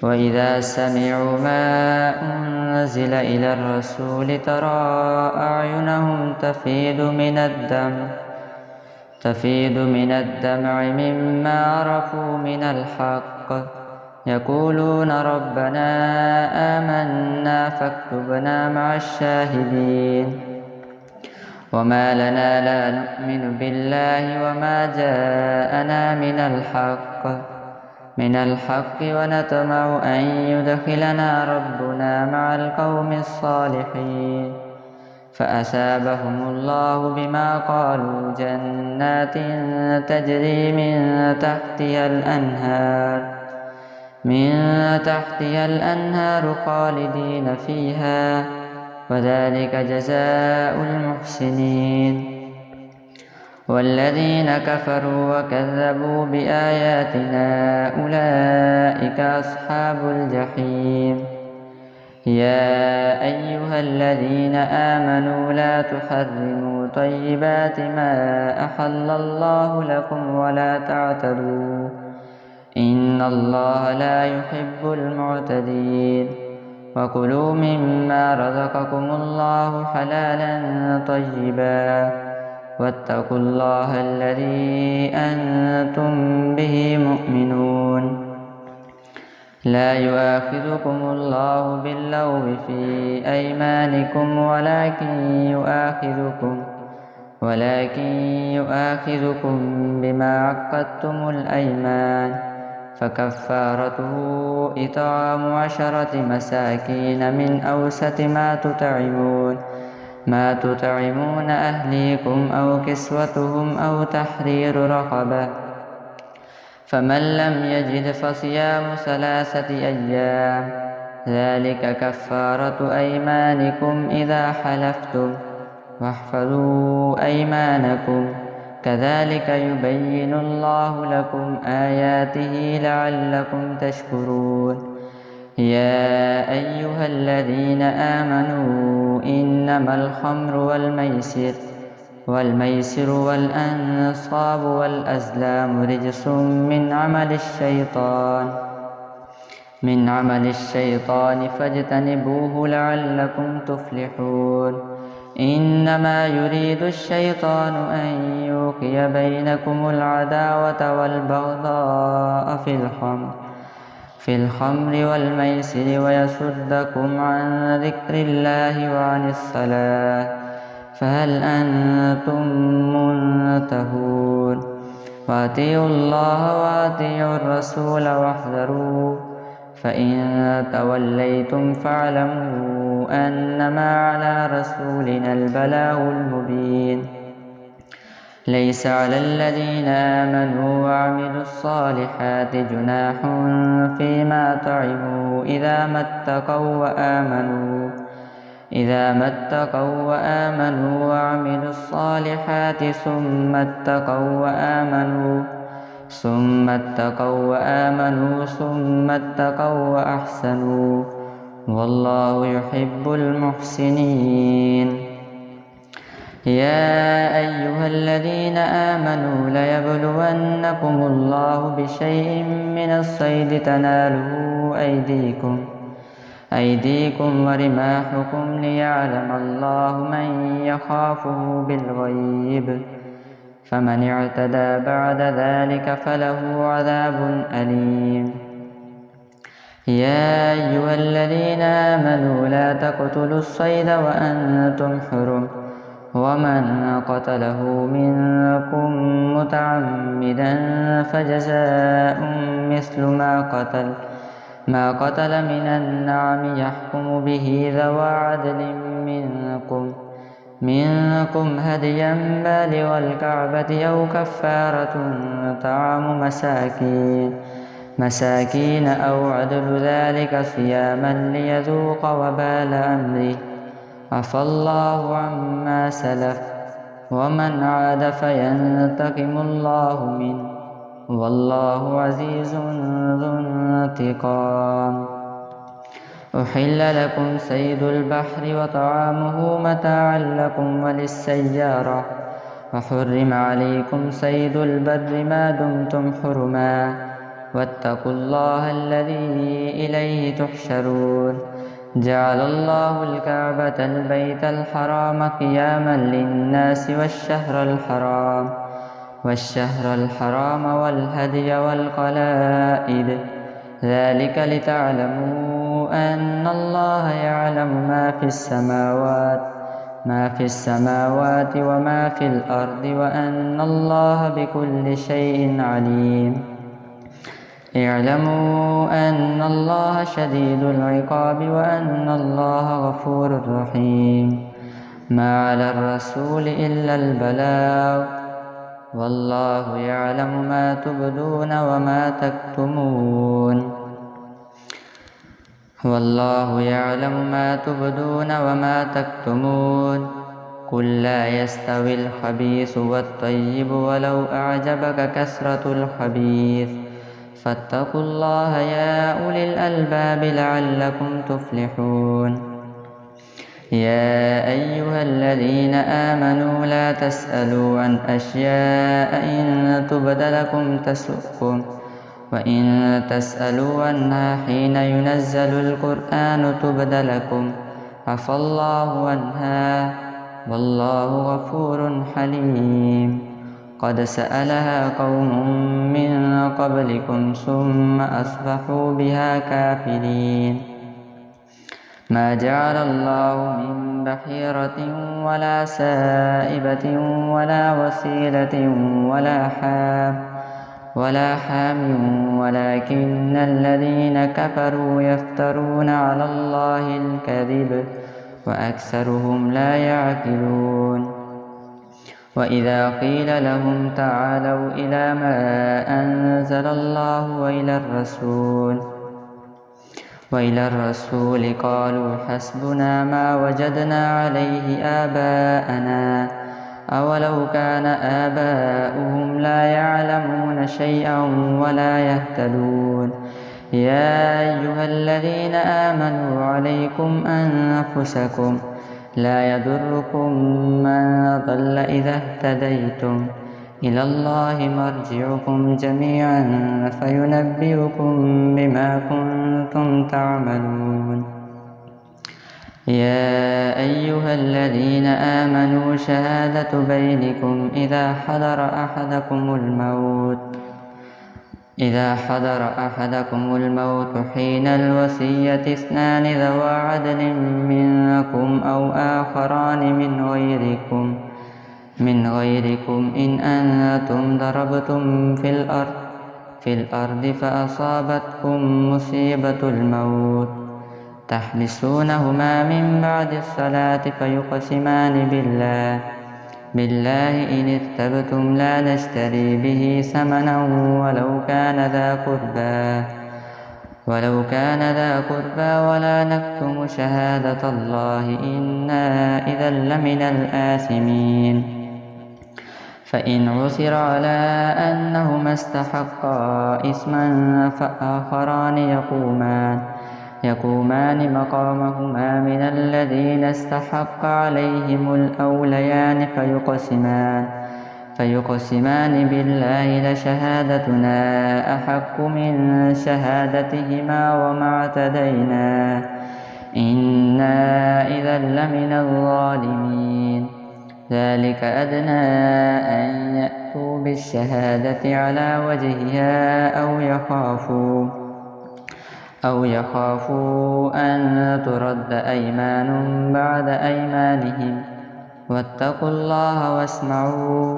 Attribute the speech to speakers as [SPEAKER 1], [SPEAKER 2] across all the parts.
[SPEAKER 1] وإذا سمعوا ما أنزل إلى الرسول ترى أعينهم تفيض من الدمع مما عرفوا من الحق يقولون ربنا آمنا فاكتبنا مع الشاهدين وما لنا لا نؤمن بالله وما جاءنا من الحق ونطمع أن يدخلنا ربنا مع القوم الصالحين فأثابهم الله بما قالوا جنات تجري من تحتها الأنهار خالدين فيها وذلك جزاء المحسنين والذين كفروا وكذبوا بآياتنا أولئك أصحاب الجحيم يا أيها الذين آمنوا لا تحرموا طيبات ما أحل الله لكم ولا تعتدوا إن الله لا يحب المعتدين وكلوا مما رزقكم الله حلالا طيبا واتقوا الله الذي أنتم به مؤمنون لا يؤاخذكم الله باللغو في أيمانكم ولكن يؤاخذكم بما عقدتم الأيمان فكفارته إطعام 10 مساكين من أوسط ما تطعمون أهليكم أو كسوتهم أو تحرير رقبة فمن لم يجد فصيام 3 أيام ذلك كفارة أيمانكم إذا حلفتم واحفظوا أيمانكم كذلك يبين الله لكم آياته لعلكم تشكرون يا أيها الذين آمنوا إنما الخمر والميسر والأنصاب والأزلام رجس من عمل الشيطان فاجتنبوه لعلكم تفلحون إنما يريد الشيطان أن يوقع بينكم العداوة والبغضاء في الخمر والميسر ويصدكم عن ذكر الله وعن الصلاة فهل أنتم منتهون وأطيعوا الله وأطيعوا الرسول واحذروا فإن توليتم فاعلموا أنما على رسولنا البلاغ المبين ليس على الذين آمنوا وعملوا الصالحات جناح فيما طعموا إذا ما اتقوا وآمنوا وعملوا الصالحات ثم اتقوا وآمنوا ثم اتقوا وأحسنوا والله يحب المحسنين يا أيها الذين آمنوا ليبلونكم الله بشيء من الصيد تناله أيديكم ورماحكم ليعلم الله من يخافه بالغيب فمن اعتدى بعد ذلك فله عذاب أليم يا أيها الذين آمنوا لا تقتلوا الصيد وأنتم حرم ومن قتله منكم متعمدا فجزاء مثل ما قتل من النعم يحكم به ذوى عدل منكم هديا بالغ الكعبة أو كفارة طعام مساكين أو عدل ذلك صياما ليذوق وبال أمره عفى الله عما سلف ومن عاد فينتقم الله منه والله عزيز ذو انتقام أحل لكم صيد البحر وطعامه متاعا لكم وللسيارة وحرم عليكم صيد البر ما دمتم حرما واتقوا الله الذي إليه تحشرون جعل الله الكعبة البيت الحرام قياما للناس والشهر الحرام والهدي والقلائد ذلك لتعلموا أن الله يعلم ما في السماوات وما في الأرض وأن الله بكل شيء عليم اعلموا أن الله شديد العقاب وأن الله غفور رحيم ما على الرسول إلا البلاغ والله يعلم ما تبدون وما تكتمون قل لا يستوي الخبيث والطيب ولو أعجبك كثرة الخبيث فاتقوا الله يا أولي الألباب لعلكم تفلحون يا أيها الذين آمنوا لا تسألوا عن أشياء إن تبد لكم تسؤكم وإن تسألوا عنها حين ينزل القرآن تبد لكم عفى الله عنها والله غفور حليم قد سألها قوم من قبلكم ثم أصبحوا بها كافرين ما جعل الله من بحيرة ولا سائبة ولا وسيلة ولا حام ولكن الذين كفروا يفترون على الله الكذب وأكثرهم لا يعقلون وإذا قيل لهم تعالوا إلى ما أنزل الله وإلى الرسول قالوا حسبنا ما وجدنا عليه آباءنا أولو كان آباؤهم لا يعلمون شيئا ولا يهتدون يا أيها الذين آمنوا عليكم أنفسكم لا يضركم من ضل إذا اهتديتم إلى الله مرجعكم جميعا فينبئكم بما كنتم تعملون يا أيها الذين آمنوا شهادة بينكم إذا حضر أحدكم الموت حين الوصية اثنان ذوى عدل منكم أو آخران من غيركم إن أنتم ضربتم في الأرض فأصابتكم مصيبة الموت تحبسونهما من بعد الصلاة فيقسمان بالله إن ارتبتم لا نشتري به ثمنا ولو كان ذا قربى ولا نكتم شهادة الله إنا إذا لمن الآثمين فإن عثر على أنهما استحقا إثما فآخران يقومان مقامهما من الذين استحق عليهم الأوليان فيقسمان بالله لشهادتنا أحق من شهادتهما وما اعتدينا إنا إذا لمن الظالمين ذلك أدنى أن يأتوا بالشهادة على وجهها أو يخافوا أن ترد أيمان بعد أيمانهم واتقوا الله واسمعوا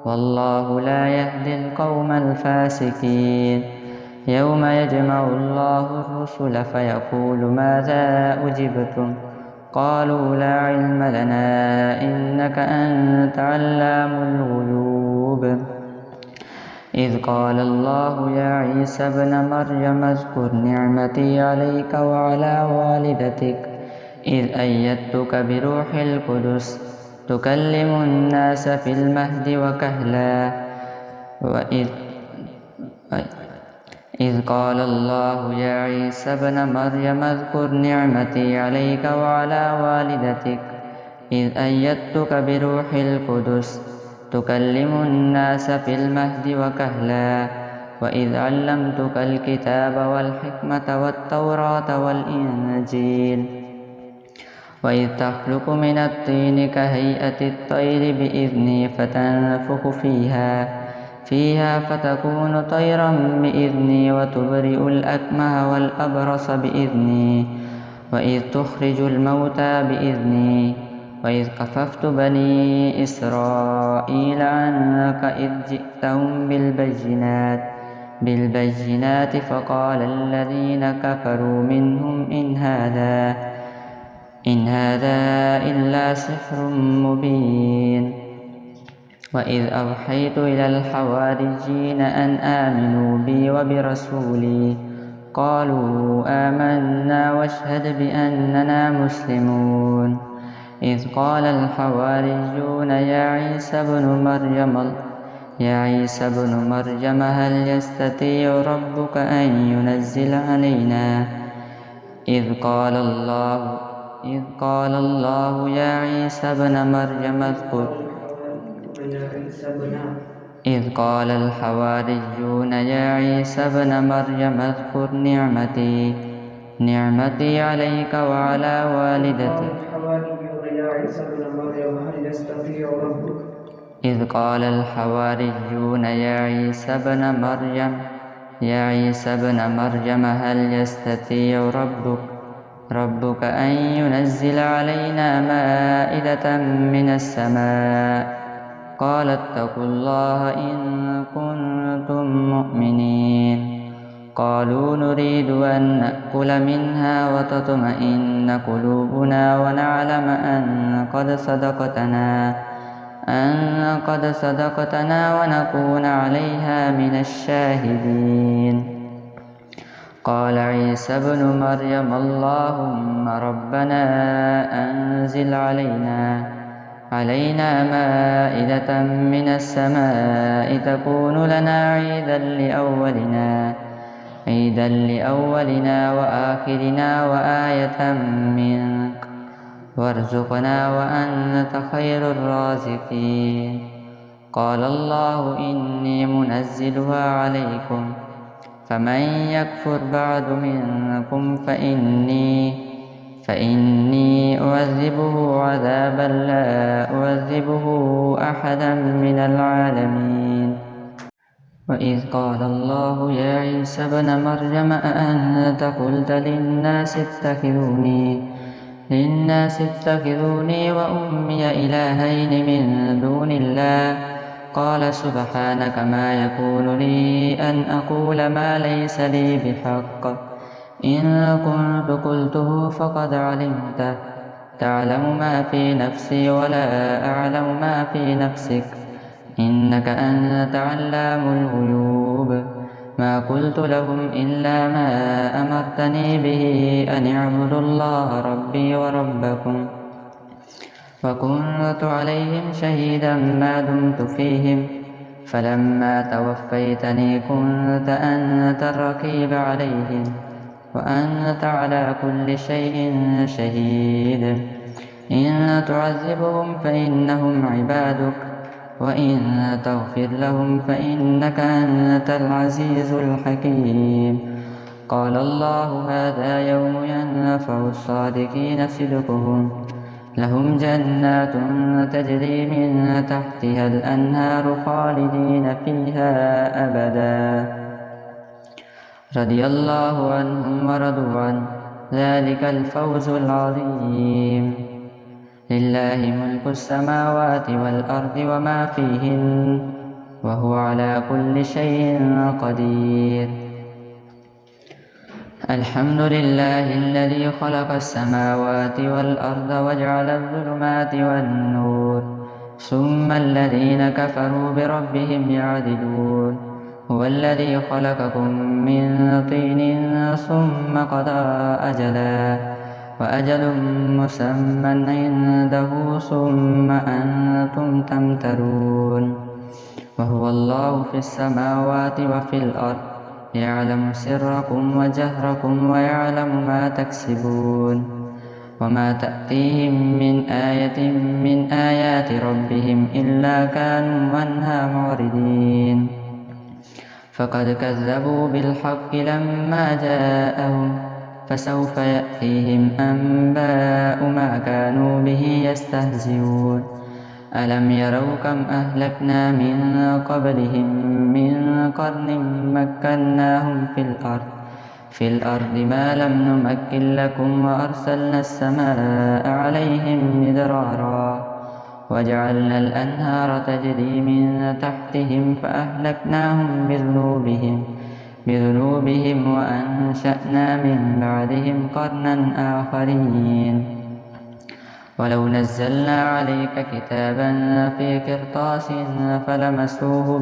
[SPEAKER 1] والله لا يهدي القوم الفاسقين يوم يجمع الله الرسل فيقول ماذا أجبتم قالوا لا علم لنا إنك أنت علام الغيوب إذ قال الله يا عيسى ابن مريم اذكر نعمتي عليك وعلى والدتك إذ أيدتك بروح القدس تكلم الناس في المهد وكهلا إذ قال الله يا عيسى ابن مريم اذكر نعمتي عليك وعلى والدتك إذ أيدتك بروح القدس تكلم الناس في المهد وكهلا وإذ علمتك الكتاب والحكمة والتوراة والإنجيل وإذ تخلق من الطين كهيئة الطير بإذني فتنفخ فيها فتكون طيرا بإذني وتبرئ الأكمه والأبرص بإذني وإذ تخرج الموتى بإذني وإذ كففت بني إسرائيل عنك إذ جئتهم بالبينات فقال الذين كفروا منهم إن هذا إلا سحر مبين وإذ أوحيت إلى الحواريين أن آمنوا بي وبرسولي قالوا آمنا واشهد بأننا مسلمون إذ قال الحواريون يا عيسى ابن مريم هل يستطيع ربك أن ينزل علينا إذ قال الله يا عيسى ابن مريم إذ قال الحواريون يا عيسى ابن مريم اذكر نعمتي عليك وعلى والدتك إذ قال الحواريون يا عيسى ابن مريم هل يستطيع ربك أن ينزل علينا مائدة من السماء قال اتقوا الله إن كنتم مؤمنين قالوا نريد أن نأكل منها وتطمئن قلوبنا ونعلم أن قد صدقتنا ونكون عليها من الشاهدين قال عيسى ابن مريم اللهم ربنا أنزل علينا مائدة من السماء تكون لنا عيدا لأولنا وآخرنا وآية منك وارزقنا وأنت خير الرازقين قال الله إني منزلها عليكم فمن يكفر بعد منكم فإني أعذبه عذابا لا أعذبه أحدا من العالمين وإذ قال الله يا عيسى ابن مريم أأنت قلت للناس اتخذوني وأمي إلهين من دون الله قال سبحانك ما يكون لي أن أقول ما ليس لي بحق إن كنت قلته فقد علمته تعلم ما في نفسي ولا أعلم ما في نفسك إنك أنت علام الغيوب ما قلت لهم إلا ما أمرتني به أن اعبدوا الله ربي وربكم وكنت عليهم شهيدا ما دمت فيهم فلما توفيتني كنت أنت الرقيب عليهم وأنت على كل شيء شهيد إن تعذبهم فإنهم عبادك وإن تغفر لهم فإنك أنت العزيز الحكيم قال الله هذا يوم ينفع الصادقين صدقهم لهم جنات تجري من تحتها الأنهار خالدين فيها أبدا رضي الله عنهم ورضوا عنه ذلك الفوز العظيم لله ملك السماوات والأرض وما فيهن وهو على كل شيء قدير الحمد لله الذي خلق السماوات والأرض وجعل الظلمات والنور ثم الذين كفروا بربهم يعدلون هو الذي خلقكم من طين ثم قضى أجلا وأجل مسمى عنده ثم أنتم تمترون وهو الله في السماوات وفي الأرض يعلم سركم وجهركم ويعلم ما تكسبون وما تأتيهم من آية من آيات ربهم إلا كانوا عنها معرضين فقد كذبوا بالحق لما جاءهم فسوف يأتيهم أنباء ما كانوا به يستهزئون ألم يروا كم أهلكنا من قبلهم من قرن مكناهم في الأرض ما لم نمكن لكم وأرسلنا السماء عليهم مدرارا وجعلنا الأنهار تجري من تحتهم فأهلكناهم بذنوبهم وأنشأنا من بعدهم قرنا آخرين ولو نزلنا عليك كتابا في قرطاس فلمسوه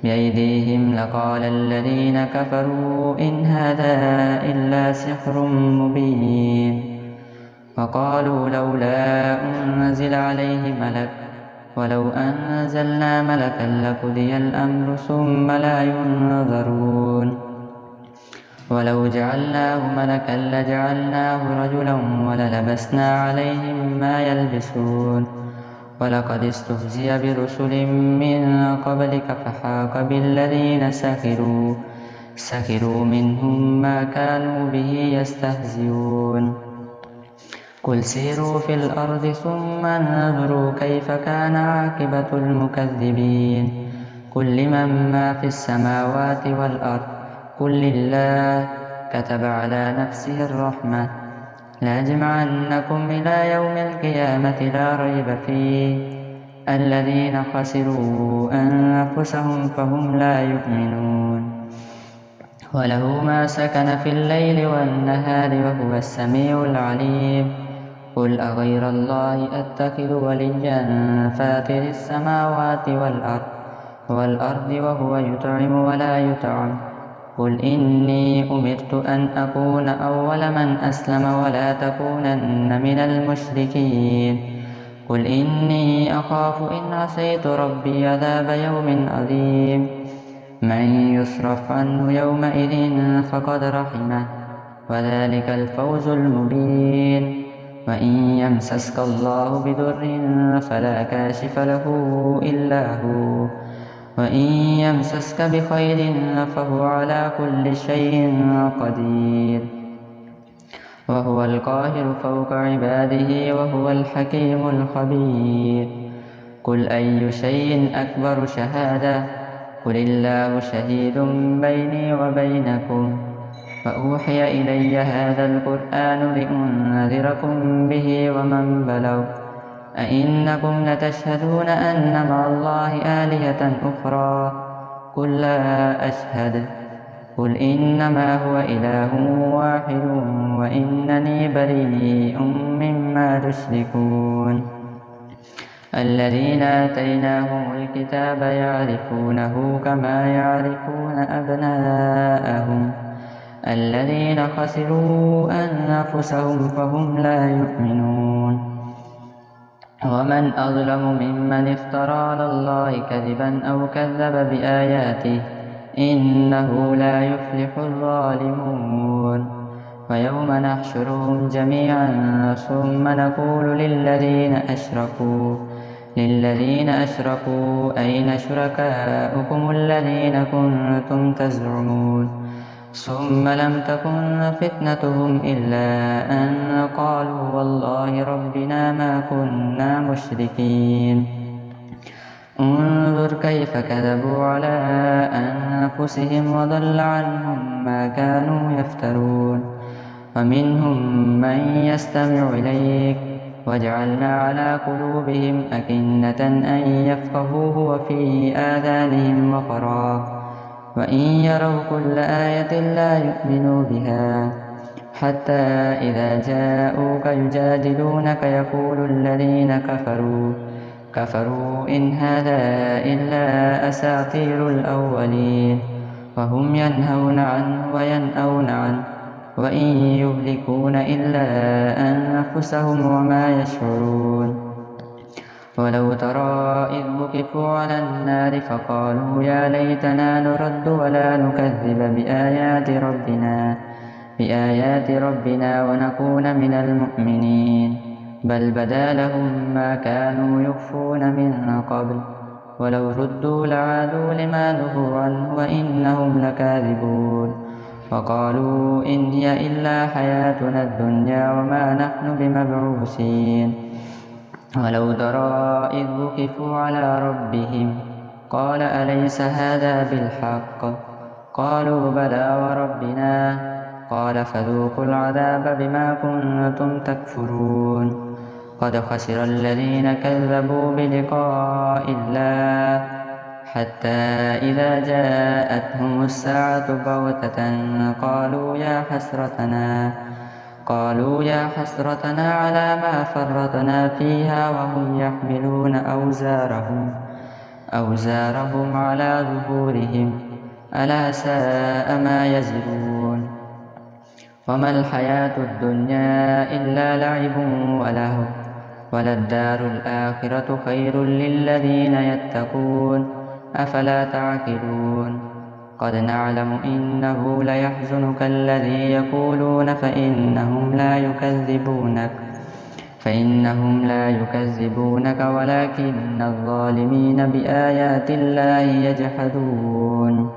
[SPEAKER 1] بأيديهم لقال الذين كفروا إن هذا إلا سحر مبين وقالوا لولا أنزل عليه ملك ولو أنزلنا ملكا لقضي الأمر ثم لا ينظرون ولو جعلناه ملكا لجعلناه رجلا وللبسنا عليهم ما يلبسون ولقد استهزئ برسل من قبلك فحاق بالذين سخروا منهم ما كانوا به يستهزئون قل سيروا في الأرض ثم انظروا كيف كان عاقبة المكذبين قل لمن ما في السماوات والأرض قل لله كتب على نفسه الرحمة ليجمعنكم إلى يوم القيامة لا ريب فيه الذين خسروا أنفسهم فهم لا يؤمنون وله ما سكن في الليل والنهار وهو السميع العليم قل أغير الله أتخذ وليا فاطر السماوات والأرض وهو يطعم ولا يطعم قل إني أمرت أن أكون أول من أسلم ولا تكونن من المشركين قل إني أخاف إن عصيت ربي عذاب يوم عظيم من يصرف عنه يومئذ فقد رحمه وذلك الفوز المبين وإن يمسسك الله بضر فلا كاشف له إلا هو وإن يمسسك بخير فهو على كل شيء قدير وهو القاهر فوق عباده وهو الحكيم الخبير قل أي شيء أكبر شهادة قل الله شهيد بيني وبينكم وأوحي إلي هذا القرآن لأنذركم به ومن بلغ أئنكم لتشهدون أن مع الله آلهة أخرى قل لا أشهد قل إنما هو إله واحد وإنني بريء مما تشركون الذين آتيناهم الكتاب يعرفونه كما يعرفون أبناءهم الذين خسروا أنفسهم فهم لا يؤمنون ومن أظلم ممن افترى على الله كذبا أو كذب بآياته إنه لا يفلح الظالمون ويوم نحشرهم جميعا ثم نقول للذين أشركوا أين شركاؤكم الذين كنتم تزعمون ثم لم تكن فتنتهم إلا أن قالوا والله ربنا ما كنا مشركين انظر كيف كذبوا على أنفسهم وضل عنهم ما كانوا يفترون ومنهم من يستمع إليك وجعلنا على قلوبهم أكنة أن يفقهوه وفي آذانهم وقرا وإن يروا كل آية لا يؤمنوا بها حتى إذا جاءوك يجادلونك يقول الذين كفروا إن هذا إلا أساطير الأولين وهم ينهون عنه وينأون عنه وإن يهلكون إلا أنفسهم وما يشعرون ولو ترى إذ وقفوا على النار فقالوا يا ليتنا نرد ولا نكذب بآيات ربنا ونكون من المؤمنين بل بدا لهم ما كانوا يخفون من قبل ولو ردوا لعادوا لما نهوا عنه وإنهم لكاذبون وقالوا إن هي إلا حياتنا الدنيا وما نحن بمبعوثين ولو ترى إذ وقفوا على ربهم قال أليس هذا بالحق قالوا بلى وربنا قال فذوقوا العذاب بما كنتم تكفرون قد خسر الذين كذبوا بلقاء الله حتى إذا جاءتهم الساعة بغتة قالوا يا حسرتنا على ما فرطنا فيها وهم يحملون أوزارهم على ظهورهم ألا ساء ما يزرون وما الحياة الدنيا إلا لعب ولهو وللدار الآخرة خير للذين يتقون أفلا تعقلون قد نعلم إنه ليحزنك الذي يقولون فإنهم لا يكذبونك ولكن الظالمين بآيات الله يجحدون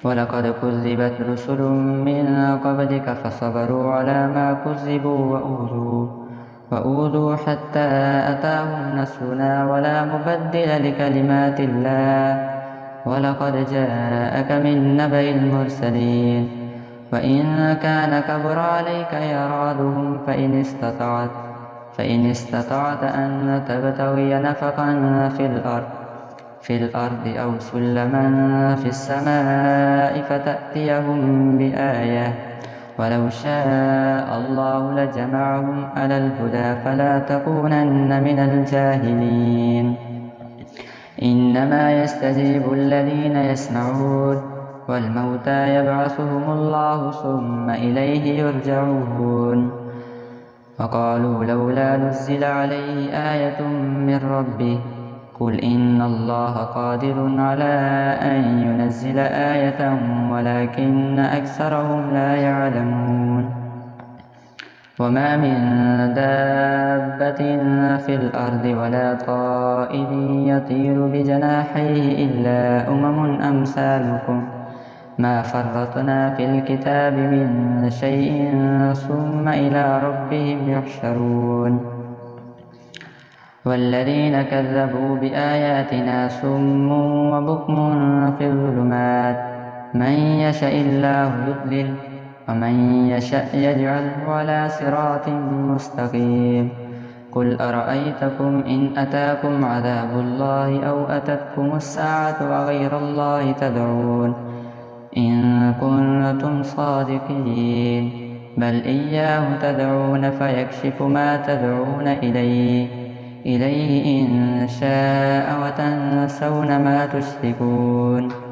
[SPEAKER 1] ولقد كذبت رسل من قبلك فصبروا على ما كذبوا وأوذوا حتى أتاهم نصرنا ولا مبدل لكلمات الله ولقد جاءك من نبأ المرسلين وإن كان كبر عليك إعراضهم فإن استطعت أن تبتغي نفقا في الأرض أو سلما في السماء فتأتيهم بآية ولو شاء الله لجمعهم على الهدى فلا تكونن من الجاهلين إنما يستجيب الذين يسمعون والموتى يبعثهم الله ثم إليه يرجعون وقالوا لولا نزل عليه آية من ربه قل إن الله قادر على أن ينزل آية ولكن أكثرهم لا يعلمون وما من دابة في الأرض ولا طائر يطير بجناحيه إلا أمم أمثالكم ما فرطنا في الكتاب من شيء ثم إلى ربهم يحشرون والذين كذبوا بآياتنا صم وبكم في الظلمات من يشاء الله يضلل ومن يشاء يجعله على صراط مستقيم قل أرأيتكم إن أتاكم عذاب الله أو أتتكم الساعة وغير الله تدعون إن كنتم صادقين بل إياه تدعون فيكشف ما تدعون إليه إن شاء وتنسون ما تشركون